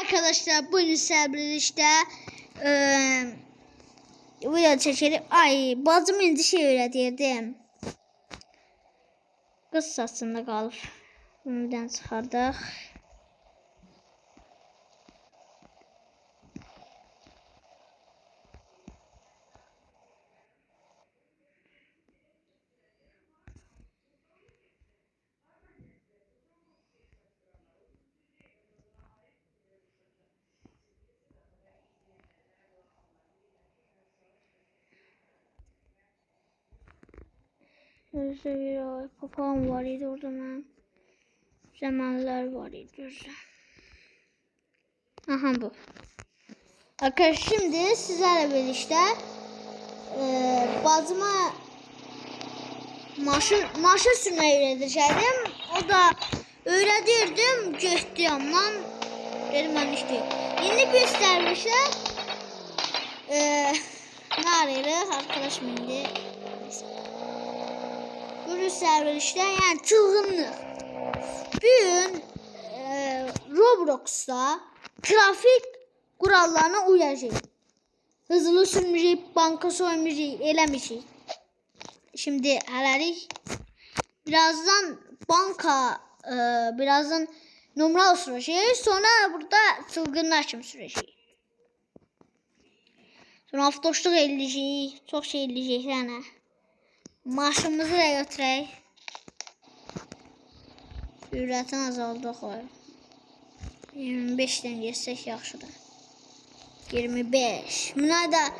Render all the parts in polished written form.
Arkadaşlar bugün sizlerle birlikte video çekelim. Ay bacım indi şey öğretirdim. Kız saçında kalır. Bundan çıkardık. Bir papağan var idi orada ben. Zamanlar var idi. Aha bu. Arkadaşlar şimdi sizlerle birlikte bacıma maşın sürmeyi öğreteceğim. O da öğretirdim. Getdi yandan. Dedim ben işte. Yeni göstermişler. Ne arayırıq? Arkadaşım indi. Bu göstermişler yani çılgınlık. Bugün Roblox'ta trafik kurallarına uyacağız. Hızlı sürmeyecek, banka soymayacak, eləmeyecek. Şimdi hələlik birazdan banka, birazdan numara süreceğiz. Sonra burada çılgınlar kimi süreceğiz. Sonra avtoşluq eləyəcəyik, çox şey eləyəcəyik yəni. Maşınımızı da götürək. Sürətini azaldıq. 25'dən geçsək yaxşıdır. 25. Minaydan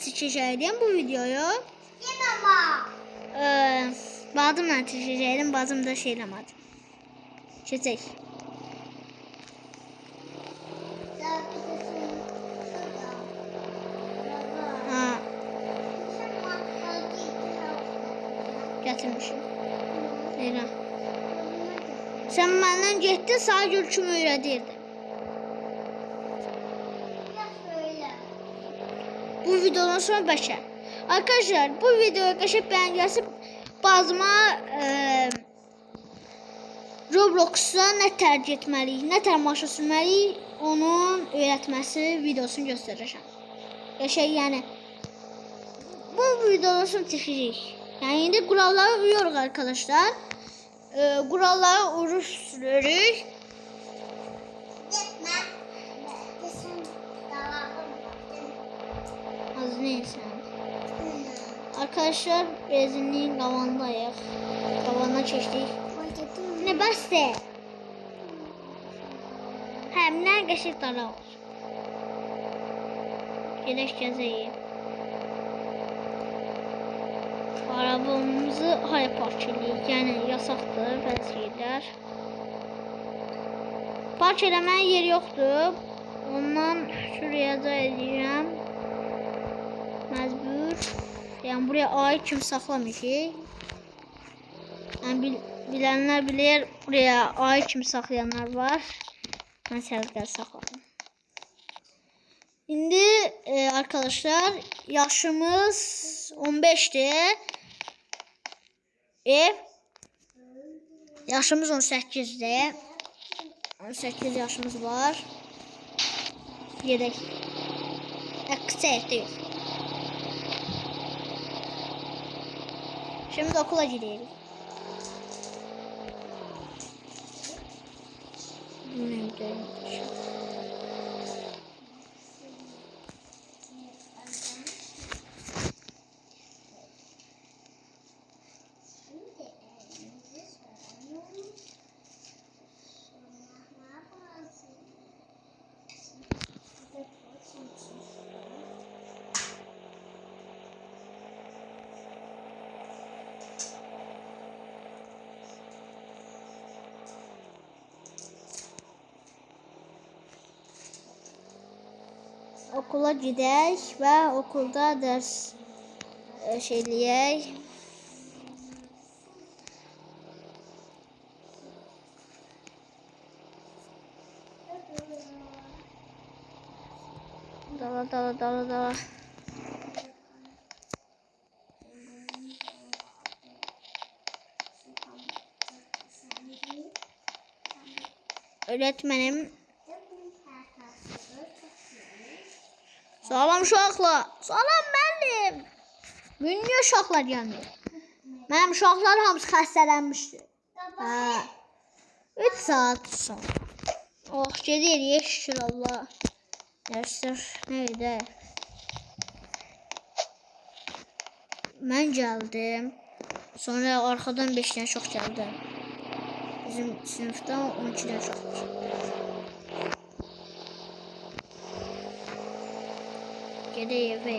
çəkəcəkdim bu videoyu. Bacımla çəkəcəkdim, bacım da şey eləmədi. Keçək. Gətirmişim. Elə. Sən məndən getdin, sağ görkümü öyrədirdi. Bu videodan sonra bəşər. Arkadaşlar bu videoya qəşəng bəyən gəlsin. Bacıma Roblox'da nə tərcih etməliyik, nə tər maşın sürməliyik, onun öyrətməsi videosunu göstərəcəm. Qəşəng yəni bu videodan sonra çəkəcəyik. Yani indi kurallara uyuyoruz arkadaşlar. Kurallara uyuş sürüyoruz. Az neyse. Arkadaşlar benzinliğin kavandayız. Kavana geçtik. Ne bastı? Hem ne geçik tara olur. Gideş gezeyim. Arabamızı haya park edirik. Yəni yasaqdır bəzi yerlər. Park eləməyə yer yoxdur. Ondan şuraya da edirəm. Məcbur. Yəni buraya aid kimi saxlamışıq. Yəni bilənlər bilir, buraya aid kimi saxlayanlar var. Mən səliqəli saxladım. İndi arkadaşlar yaşımız 15'dir. Yaşımız 18'de. 18 yaşımız var. Yedek. Kısa değil. Şimdi okula gidelim. Okula gidək və okulda dərs eləyək. Dala. Öğretmenim Salam uşaqlar. Salam müəllim. Niyə uşaqlar gəlmir? Mənim uşaqlar hamısı xəstələnmişdi. Hə. 3 saat sonra. Oh, gedirik şükür Allah. Dərslər neydi? Mən gəldim. Sonra arxadan 5-dən çox gəldi. Bizim sinifdən 12-dən çox var. Gedək evə.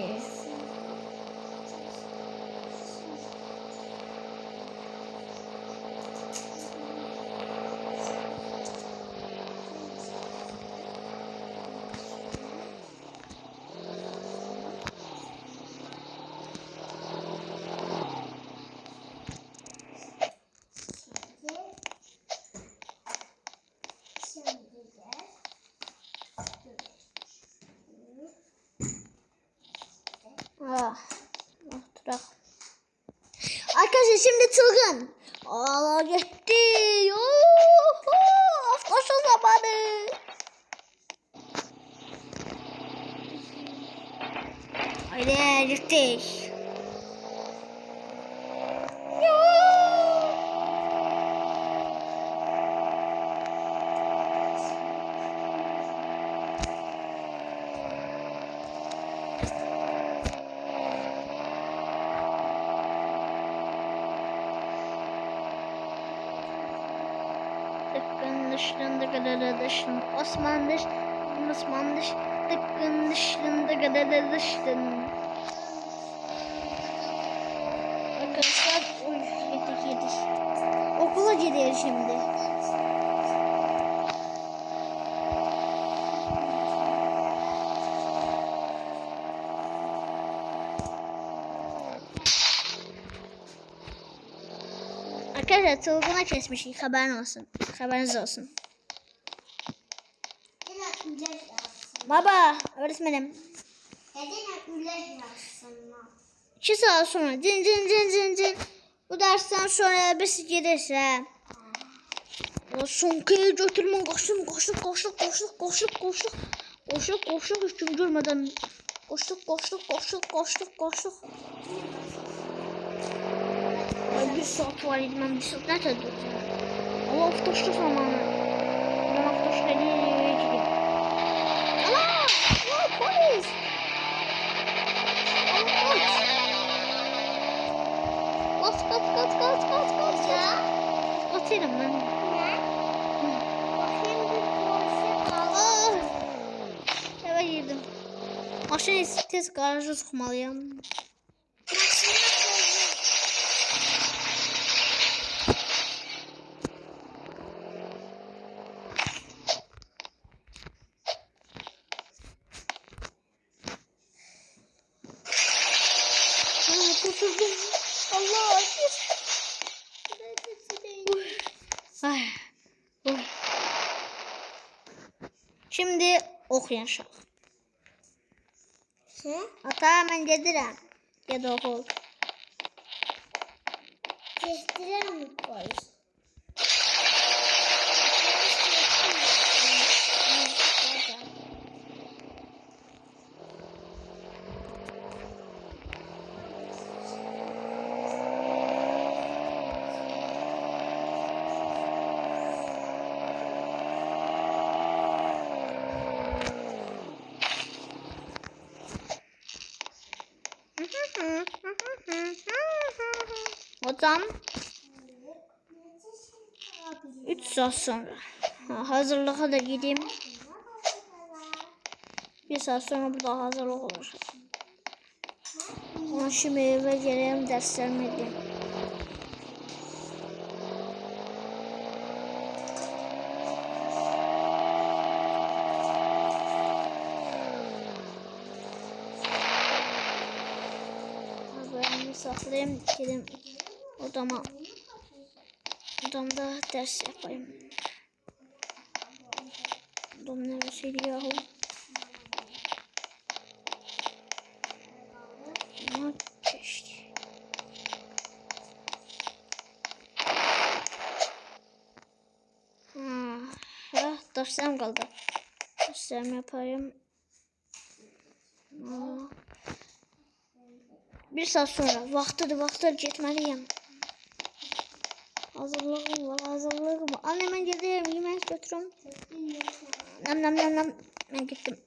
Oturaq. Arkadaşlar şimdi çılgın. Allah gitti. Koşu zamanı. Haydi gittik. Dışında kadar dışın Osman dış tıkkın dışında kadar dışın. Arkadaşlar yedik. Okula gidiyor şimdi. Arkadaşlar çılgına kesmişik, haberiniz olsun. Baba, öğretmenim. 2 saat sonra cin. Bu dersten sonra biz gelirse. Sonkaya götürmem, koştuk. Hiç kim görmeden. Koştuk. Ay, 1 saat var idi, mən 1 saat nə tədbir? Allah avtoşdu zamanı. Mən avtoşda nereye gideyim? Allah! Polis! Kaç ya? Kaçıyorum ben. Ne? Bakayım bir polise kaldı. Eve girdim. Maşını tez garaja soxmalıyam. Allah Şimdi oxuyacaq. Ata, mən gedirəm. Ged oxu. Gedirəm polis. Hocam 3 saat sonra hazırlığa da gideyim. 1 saat sonra burada hazırlık olacak. Ama şimdi eve geleyim, derslerimi edeyim. Saklayayım, gidelim odamda ders yapayım. Odam neresiydi yahu? Ama keşke. Derslerim kaldı. gösterme yapayım. Bir saat sonra vaxtıdır getməliyəm. Hazırlığım var. Anne mən gedirəm, yemək götürüm. Nam. Mən getdim.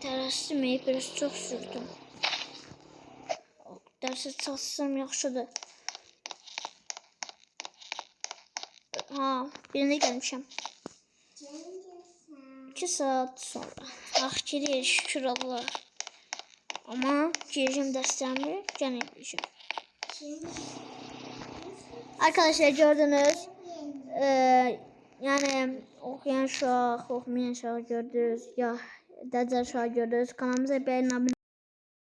Tələsdim, biraz çox sürdüm. Dərsə çalışsam yaxşıdır. Birində gəlmişəm. 2 saat sonra. Girir, şükür Allah. Amma girəcəm dərslərimi, gənə edəcəm. Arkadaşlar gördünüz. Yani okuyan uşaq, oxumayan uşaq gördünüz. Ya dəcəl uşaq gördünüz. Kanalımıza beğenin, abone